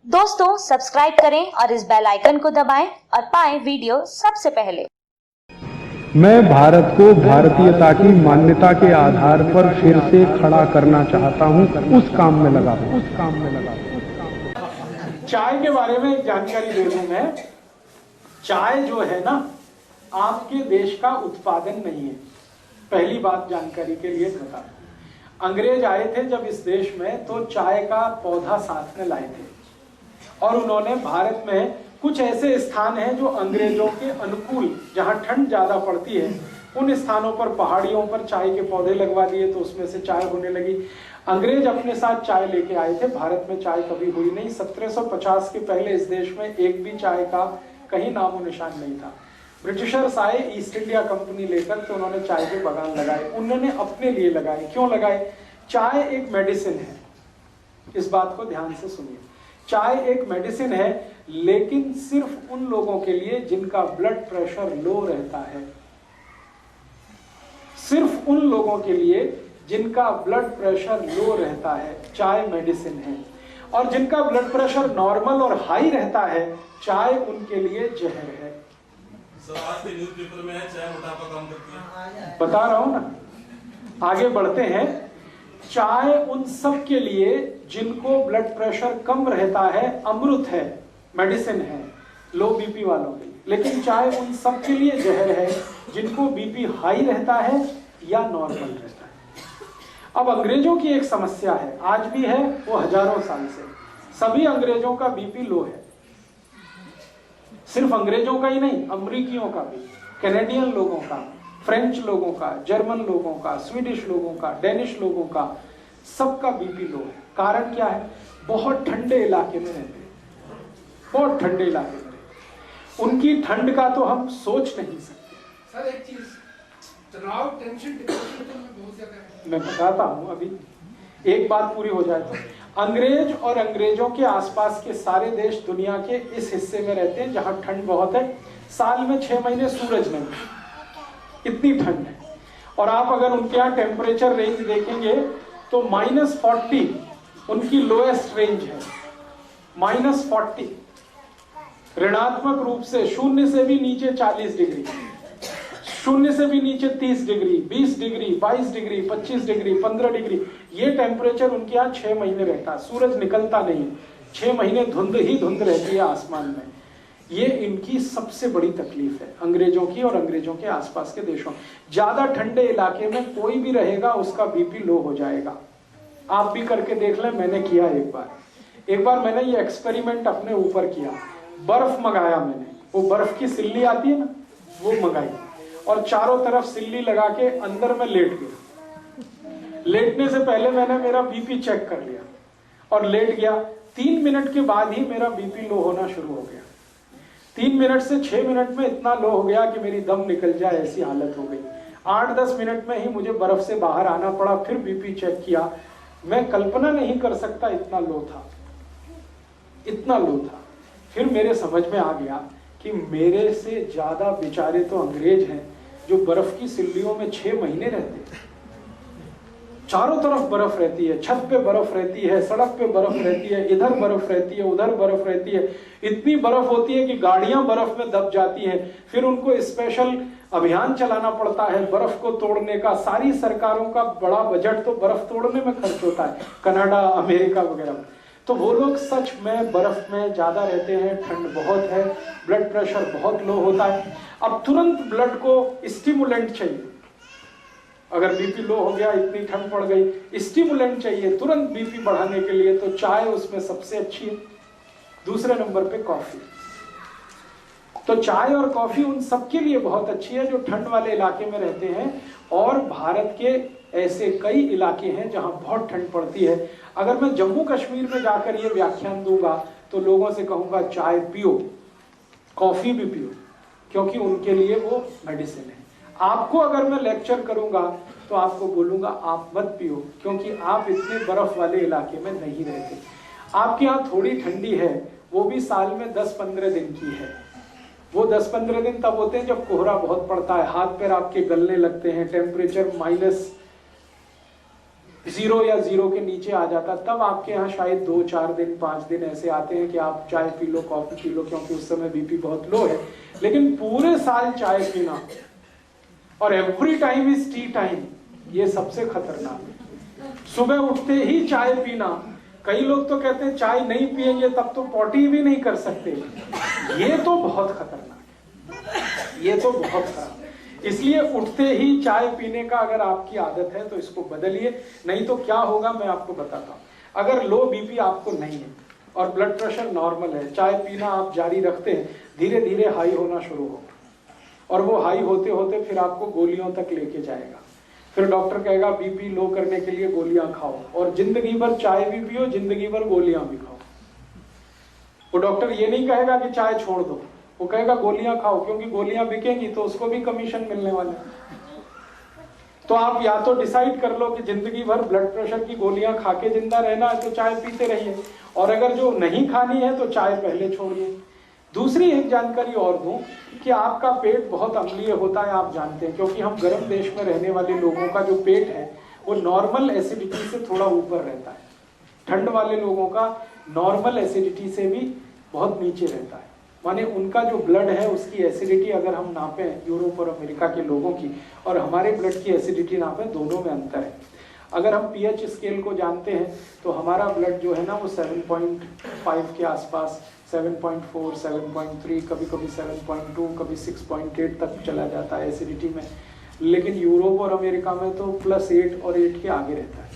दोस्तों सब्सक्राइब करें और इस बेल आइकन को दबाएं और पाएं वीडियो सबसे पहले। मैं भारत को भारतीयता की मान्यता के आधार पर फिर से खड़ा करना चाहता हूं, उस काम में लगा हूं। चाय के बारे में एक जानकारी दे दूं मैं। चाय जो है ना, आपके देश का उत्पादन नहीं है। पहली बात जानकारी के लिए बता दूं, अंग्रेज आए थे जब इस देश में तो चाय का पौधा साथ में लाए थे और उन्होंने भारत में कुछ ऐसे स्थान हैं जो अंग्रेजों के अनुकूल, जहां ठंड ज्यादा पड़ती है, उन स्थानों पर पहाड़ियों पर चाय के पौधे लगवा दिए तो उसमें से चाय होने लगी। अंग्रेज अपने साथ चाय लेके आए थे। भारत में चाय कभी हुई नहीं। 1750 के पहले इस देश में एक भी चाय का कहीं नामो निशान नहीं था। ब्रिटिशर्स आए ईस्ट इंडिया कंपनी लेकर, तो उन्होंने चाय के बागान लगाए। उन्होंने अपने लिए लगाए। क्यों लगाए? चाय एक मेडिसिन है, इस बात को ध्यान से सुनिए। चाय एक मेडिसिन है, लेकिन सिर्फ उन लोगों के लिए जिनका ब्लड प्रेशर लो रहता है। सिर्फ उन लोगों के लिए जिनका ब्लड प्रेशर लो रहता है चाय मेडिसिन है, और जिनका ब्लड प्रेशर नॉर्मल और हाई रहता है चाय उनके लिए जहर है। सर, आज के न्यूज़पेपर में है चाय मोटापा कम करती है। बता रहा हूं ना, आगे बढ़ते हैं। चाय उन सब के लिए जिनको ब्लड प्रेशर कम रहता है अमृत है, मेडिसिन है, लो बीपी वालों के लिए। लेकिन चाय उन सब के लिए जहर है जिनको बीपी हाई रहता है या नॉर्मल रहता है। अब अंग्रेजों की एक समस्या है, आज भी है, वो हजारों साल से। सभी अंग्रेजों का बीपी लो है। सिर्फ अंग्रेजों का ही नहीं, अमरीकियों का भी, कैनेडियन लोगों का, फ्रेंच लोगों का, जर्मन लोगों का, स्वीडिश लोगों का, डेनिश लोगों का, सबका बीपी लो है। कारण क्या है? बहुत ठंडे इलाके में रहते हैं, बहुत ठंडे इलाके में रहते। उनकी ठंड का तो हम सोच नहीं सकते। सर एक चीज, तनाव, टेंशन, डिप्रेशन तो बहुत ज्यादा है। मैं बताता हूं, अभी एक बात पूरी हो जाए तो। अंग्रेज और अंग्रेजों के आसपास के सारे देश दुनिया के इस हिस्से में रहते हैं जहां ठंड बहुत है। साल में 6 महीने सूरज नहीं, इतनी ठंड है। और आप अगर उनके यहाँ टेम्परेचर रेंज देखेंगे तो -40 उनकी लोएस्ट रेंज है। -40 ऋणात्मक रूप से, शून्य से भी नीचे 40 डिग्री, शून्य से भी नीचे 30 degree, 20 degree, 22 degree, 25 degree, 15 degree, ये टेम्परेचर उनके यहाँ 6 महीने रहता है। सूरज निकलता नहीं, 6 महीने धुंध ही धुंध रहती है आसमान में। ये इनकी सबसे बड़ी तकलीफ है, अंग्रेजों की और अंग्रेजों के आसपास के देशों। ज्यादा ठंडे इलाके में कोई भी रहेगा उसका बीपी लो हो जाएगा। आप भी करके देख लें, मैंने किया एक बार मैंने ये एक्सपेरिमेंट अपने ऊपर किया। बर्फ मंगाया मैंने, वो बर्फ की सिल्ली आती है ना, वो मंगाई और चारों तरफ सिल्ली लगा के अंदर में लेट गया। लेटने से पहले मैंने मेरा बीपी चेक कर लिया और लेट गया। 3 मिनट के बाद ही मेरा बीपी लो होना शुरू हो गया। 3 मिनट से 6 मिनट में इतना लो हो गया कि मेरी दम निकल जाए ऐसी हालत हो गई। 8-10 मिनट में ही मुझे बर्फ से बाहर आना पड़ा। फिर बीपी चेक किया, मैं कल्पना नहीं कर सकता इतना लो था, इतना लो था। फिर मेरे समझ में आ गया कि मेरे से ज्यादा बेचारे तो अंग्रेज हैं जो बर्फ की सिल्लियों में 6 महीने रहते हैं। चारों तरफ बर्फ रहती है, छत पे बर्फ रहती है, सड़क पे बर्फ रहती है, इधर बर्फ रहती है, उधर बर्फ रहती है। इतनी बर्फ होती है कि गाड़ियां बर्फ में दब जाती हैं। फिर उनको स्पेशल अभियान चलाना पड़ता है बर्फ को तोड़ने का। सारी सरकारों का बड़ा बजट तो बर्फ तोड़ने में खर्च होता है, कनाडा, अमेरिका वगैरह। तो वो लोग सच में बर्फ में ज्यादा रहते हैं, ठंड बहुत है, ब्लड प्रेशर बहुत लो होता है। अब तुरंत ब्लड को स्टिमुलेंट चाहिए। अगर बीपी लो हो गया, इतनी ठंड पड़ गई, स्टिमुलेंट चाहिए तुरंत बीपी बढ़ाने के लिए, तो चाय उसमें सबसे अच्छी है। दूसरे नंबर पे कॉफी। तो चाय और कॉफी उन सबके लिए बहुत अच्छी है जो ठंड वाले इलाके में रहते हैं। और भारत के ऐसे कई इलाके हैं जहां बहुत ठंड पड़ती है। अगर मैं जम्मू कश्मीर में जाकर ये व्याख्यान दूंगा तो लोगों से कहूंगा चाय पियो, कॉफी भी पियो, क्योंकि उनके लिए वो मेडिसिन है। आपको अगर मैं लेक्चर करूंगा तो आपको बोलूंगा आप मत पियो, क्योंकि आप इतने बर्फ वाले इलाके में नहीं रहते। आपके यहाँ थोड़ी ठंडी है, वो भी साल में 10-15 दिन की है। वो 10-15 दिन तब होते हैं जब कोहरा बहुत पड़ता है, हाथ पैर आपके गलने लगते हैं, टेम्परेचर 0 या 0 के नीचे आ जाता, तब आपके यहाँ शायद 2-4 दिन 5 दिन ऐसे आते हैं कि आप चाय P low, coffee P low, क्योंकि उस समय बीपी बहुत लो है। लेकिन पूरे साल चाय पीना और every time is T time, ये सबसे खतरनाक है। सुबह उठते ही चाय पीना, कई लोग तो कहते हैं चाय नहीं पिएंगे तब तो पॉटी भी नहीं कर सकते, ये तो बहुत खतरनाक है, ये तो बहुत खराब। इसलिए उठते ही चाय पीने का अगर आपकी आदत है तो इसको बदलिए, नहीं तो क्या होगा मैं आपको बताता हूं। अगर लो बीपी आपको नहीं है और ब्लड प्रेशर नॉर्मल है, चाय पीना आप जारी रखते हैं, धीरे धीरे हाई होना शुरू होगा और वो हाई होते होते फिर आपको गोलियों तक लेके जाएगा। फिर डॉक्टर कहेगा बीपी लो करने के लिए गोलियां खाओ, और जिंदगी भर चाय भी पियो, जिंदगी भर गोलियां भी खाओ। वो डॉक्टर ये नहीं कहेगा कि चाय छोड़ दो, वो कहेगा गोलियां खाओ, क्योंकि गोलियां बिकेंगी तो उसको भी कमीशन मिलने वाला है। तो आप या तो डिसाइड कर लो कि जिंदगी भर ब्लड प्रेशर की गोलियां खा के जिंदा रहना है तो चाय पीते रहिए, और अगर जो नहीं खानी है तो चाय पहले छोड़िए। दूसरी एक जानकारी और दूं कि आपका पेट बहुत अम्लीय होता है, आप जानते हैं, क्योंकि हम गर्म देश में रहने वाले लोगों का जो पेट है वो नॉर्मल एसिडिटी से थोड़ा ऊपर रहता है। ठंड वाले लोगों का नॉर्मल एसिडिटी से भी बहुत नीचे रहता है, माने उनका जो ब्लड है उसकी एसिडिटी अगर हम नापें यूरोप और अमेरिका के लोगों की और हमारे ब्लड की एसिडिटी नापें, दोनों में अंतर है। अगर हम पीएच स्केल को जानते हैं तो हमारा ब्लड जो है ना वो 7.5 के आसपास, 7.4, 7.3, कभी कभी 7.2, कभी 6.8 तक चला जाता है एसिडिटी में। लेकिन यूरोप और अमेरिका में तो +8 और 8 के आगे रहता है।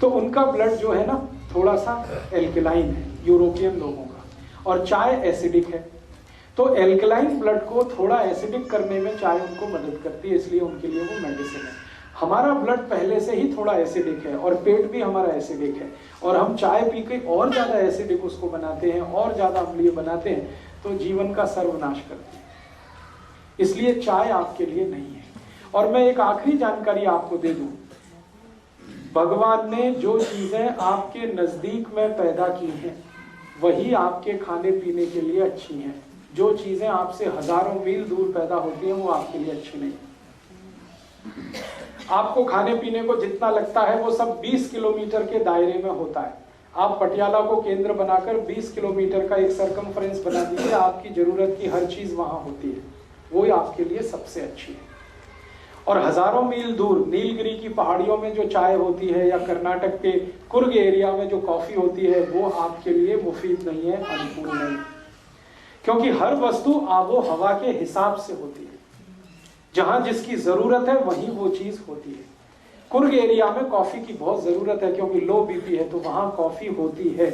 तो उनका ब्लड जो है ना थोड़ा सा एल्कलाइन है यूरोपियन लोगों का, और चाय एसिडिक है। तो एल्कलाइन ब्लड को थोड़ा एसिडिक करने में चाय उनको मदद करती है, इसलिए उनके लिए वो मेडिसिन है। हमारा ब्लड पहले से ही थोड़ा एसिडिक है और पेट भी हमारा एसिडिक है, और हम चाय पी के और ज्यादा एसिडिक उसको बनाते हैं, और ज्यादा अम्लीय बनाते हैं, तो जीवन का सर्वनाश करते हैं। इसलिए चाय आपके लिए नहीं है। और मैं एक आखिरी जानकारी आपको दे दूं, भगवान ने जो चीजें आपके नजदीक में पैदा की हैं वही आपके खाने पीने के लिए अच्छी हैं। जो चीजें आपसे हजारों मील दूर पैदा होती हैं वो आपके लिए अच्छी नहीं। आपको खाने पीने को जितना लगता है वो सब 20 किलोमीटर के दायरे में होता है। आप पटियाला को केंद्र बनाकर 20 किलोमीटर का एक सरकमफ्रेंस बना दीजिए, आपकी जरूरत की हर चीज वहां होती है, वो आपके लिए सबसे अच्छी है। और हजारों मील दूर नीलगिरी की पहाड़ियों में जो चाय होती है या कर्नाटक के कुर्ग एरिया में जो कॉफी होती है वो आपके लिए मुफीद नहीं है, अनुकूल नहीं, क्योंकि हर वस्तु आबो हवा के हिसाब से होती है। जहां जिसकी जरूरत है वहीं वो चीज होती है। कुर्ग एरिया में कॉफी की बहुत जरूरत है क्योंकि लो बीपी है, तो वहां कॉफी होती है।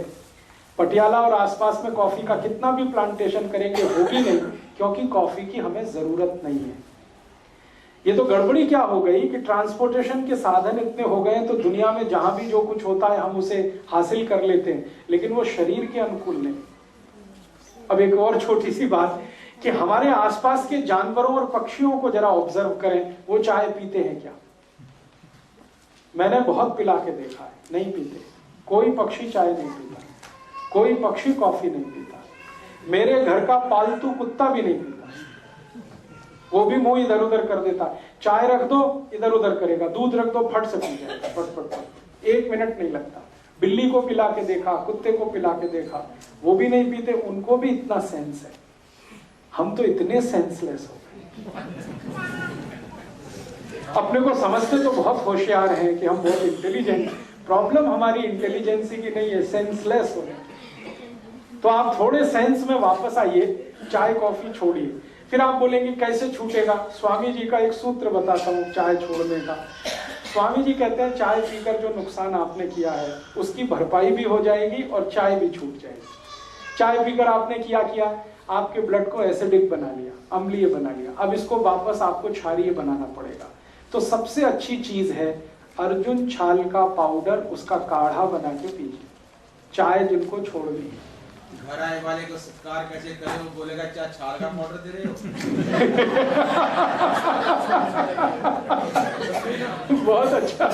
पटियाला और आसपास में कॉफी का कितना भी प्लांटेशन करेंगे होगी नहीं, क्योंकि कॉफी की हमें जरूरत नहीं है। ये तो गड़बड़ी क्या हो गई कि ट्रांसपोर्टेशन के साधन इतने हो गए तो दुनिया में जहां भी जो कुछ होता है हम उसे हासिल कर लेते हैं, लेकिन वो शरीर के अनुकूल नहीं। अब एक और छोटी सी बात कि हमारे आसपास के जानवरों और पक्षियों को जरा ऑब्जर्व करें, वो चाय पीते हैं क्या? मैंने बहुत पिला के देखा है, नहीं पीते। कोई पक्षी चाय नहीं पीता, कोई पक्षी कॉफी नहीं पीता, मेरे घर का पालतू कुत्ता भी नहीं पीता। वो भी मुंह इधर उधर कर देता है। चाय रख दो इधर उधर करेगा, दूध रख दो फट से पी जाएगा, फट फट फट, 1 मिनट नहीं लगता। बिल्ली को पिला के देखा, कुत्ते को पिला के देखा, वो भी नहीं पीते। उनको भी इतना सेंस है, हम तो इतने सेंसलेस हो गए। अपने को समझते तो बहुत होशियार हैं कि हम बहुत इंटेलिजेंट। प्रॉब्लम हमारी इंटेलिजेंसी की नहीं है, सेंसलेस हो गए। तो आप थोड़े सेंस में वापस आइए, चाय कॉफी छोड़िए। फिर आप बोलेंगे कैसे छूटेगा? स्वामी जी का एक सूत्र बताता हूँ चाय छोड़ने का। स्वामी जी कहते हैं चाय पीकर जो नुकसान आपने किया है उसकी भरपाई भी हो जाएगी और चाय भी छूट जाएगी। चाय पीकर आपने क्या किया? आपके ब्लड को एसिडिक बना लिया, अम्लीय बना लिया। अब इसको वापस आपको क्षारीय बनाना पड़ेगा। तो सबसे अच्छी चीज है अर्जुन छाल का पाउडर, उसका काढ़ा बना के पीजिए। चाय जिनको छोड़नी है, घर आए वाले को सत्कार कैसे करें, वो बोलेगा क्या छाल का पाउडर दे रहे हो? बहुत अच्छा।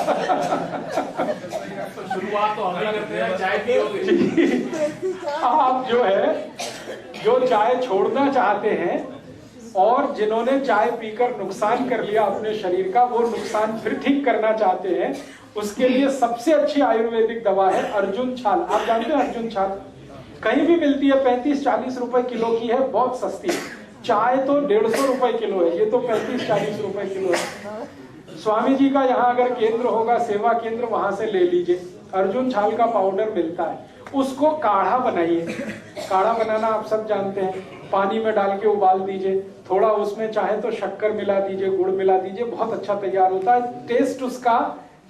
तो शुरुआत तो हम करते हैं, चाय पियोगे। आप जो है जो चाय छोड़ना चाहते हैं और जिन्होंने चाय पीकर नुकसान कर लिया अपने शरीर का, वो नुकसान फिर ठीक करना चाहते हैं, उसके लिए सबसे अच्छी आयुर्वेदिक दवा है अर्जुन छाल। आप जानते हैं अर्जुन छाल कहीं भी मिलती है, 35-40 रुपए किलो की है, बहुत सस्ती है। चाय तो 150 रुपए किलो है, ये तो 35-40 रुपए किलो है। स्वामी जी का यहाँ अगर केंद्र होगा, सेवा केंद्र, वहां से ले लीजिए। अर्जुन छाल का पाउडर मिलता है, उसको काढ़ा बनाइए। काढ़ा बनाना आप सब जानते हैं, पानी में डाल के उबाल दीजिए, थोड़ा उसमें चाहे तो शक्कर मिला दीजिए, गुड़ मिला दीजिए, बहुत अच्छा तैयार होता है। टेस्ट उसका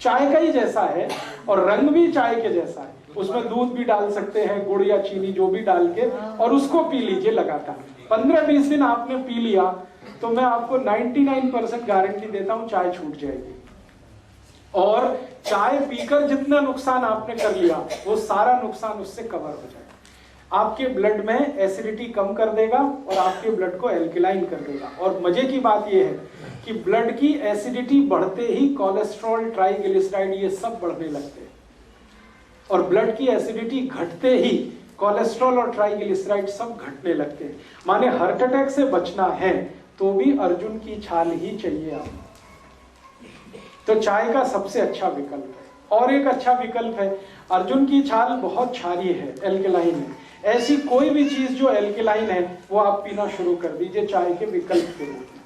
चाय का ही जैसा है और रंग भी चाय के जैसा है। उसमें दूध भी डाल सकते हैं, गुड़ या चीनी जो भी डाल के, और उसको पी लीजिए लगातार। 15-20 दिन आपने पी लिया तो मैं आपको 99% गारंटी देता हूं चाय छूट जाएगी। और चाय पीकर जितना नुकसान आपने कर लिया वो सारा नुकसान उससे कवर हो जाएगा। आपके ब्लड में एसिडिटी कम कर देगा और आपके ब्लड को एल्कलाइन कर देगा। और मजे की बात यह है कि ब्लड की एसिडिटी बढ़ते ही कोलेस्ट्रॉल, ट्राइग्लिसराइड ये सब बढ़ने लगते हैं, और ब्लड की एसिडिटी घटते ही कोलेस्ट्रॉल और ट्राइग्लिसराइड सब घटने लगते हैं। माने हार्ट अटैक से बचना है तो भी अर्जुन की छाल ही चाहिए आपको। तो चाय का सबसे अच्छा विकल्प है। और एक अच्छा विकल्प है, अर्जुन की छाल बहुत क्षारीय है, एल्कलाइन है। ऐसी कोई भी चीज जो एल्कलाइन है वो आप पीना शुरू कर दीजिए चाय के विकल्प के रूप में।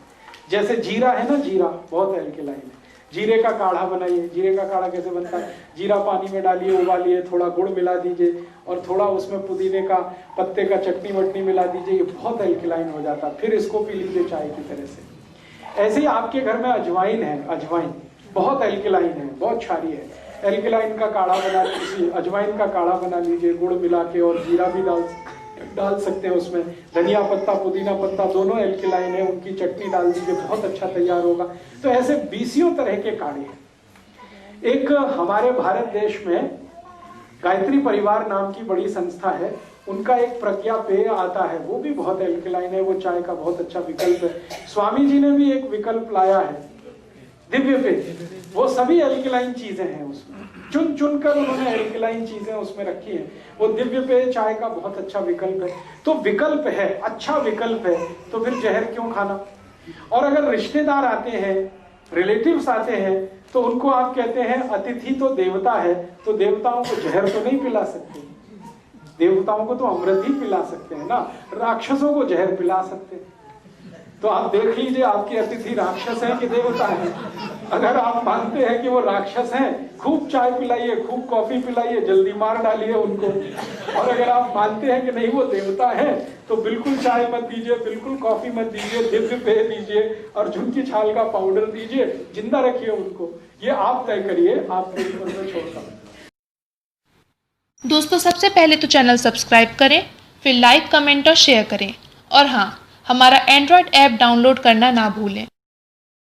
जैसे जीरा है ना, जीरा बहुत एल्कलाइन है, जीरे का काढ़ा बनाइए। जीरे का काढ़ा कैसे बनता है? जीरा पानी में डालिए, उबालिए, थोड़ा गुड़ मिला दीजिए और थोड़ा उसमें पुदीने का पत्ते का चटनी वटनी मिला दीजिए, ये बहुत एल्कलाइन हो जाता है। फिर इसको पी लीजिए चाय की तरह से। ऐसे ही आपके घर में अजवाइन है, अजवाइन बहुत एल्कलाइन है, बहुत क्षारीय है। एल्कलाइन का काढ़ा बना लीजिए, अजवाइन का काढ़ा बना लीजिए गुड़ मिला के, और जीरा भी डाल सकते हैं उसमें। धनिया पत्ता, पुदीना पत्ता दोनों एल्कलाइन है, उनकी चटनी डाल दीजिए, बहुत अच्छा तैयार होगा। तो ऐसे 20 तरह के काढ़े हैं। एक हमारे भारत देश में गायत्री परिवार नाम की बड़ी संस्था है, उनका एक प्रज्ञा पेय आता है, वो भी बहुत एल्कलाइन है, वो चाय का बहुत अच्छा विकल्प है। स्वामी जी ने भी एक विकल्प लाया है, दिव्य पेय, वो सभी एल्कलाइन चीजें हैं उसमें, चुन चुन कर उन्होंने एल्कलाइन चीजें उसमें रखी हैं। वो दिव्य पेय चाय का बहुत अच्छा विकल्प है। तो विकल्प है, अच्छा विकल्प है, तो फिर जहर क्यों खाना? और अगर रिश्तेदार आते हैं, रिलेटिव्स आते हैं, तो उनको आप कहते हैं अतिथि तो देवता है, तो देवताओं को जहर तो नहीं पिला सकते, देवताओं को तो अमृत ही पिला सकते हैं ना, राक्षसों को जहर पिला सकते हैं। तो आप देख लीजिए आपके अतिथि राक्षस हैं कि देवता हैं। अगर आप मानते हैं कि वो राक्षस हैं, खूब चाय पिलाइए, खूब कॉफी पिलाइए, जल्दी मार डालिए उनको। और अगर आप मानते हैं कि नहीं वो देवता है, तो बिल्कुल चाय मत दीजिए, बिल्कुल कॉफी मत दीजिए, दिव्य पेय दीजिए, अर्जुन की छाल का पाउडर दीजिए, जिंदा रखिए उनको। ये आप तय करिए, आपके ऊपर में छोड़ता हूं। दोस्तों, सबसे पहले तो चैनल सब्सक्राइब करें, फिर लाइक, कमेंट और शेयर करें। और हाँ, हमारा एंड्रॉयड ऐप डाउनलोड करना ना भूलें।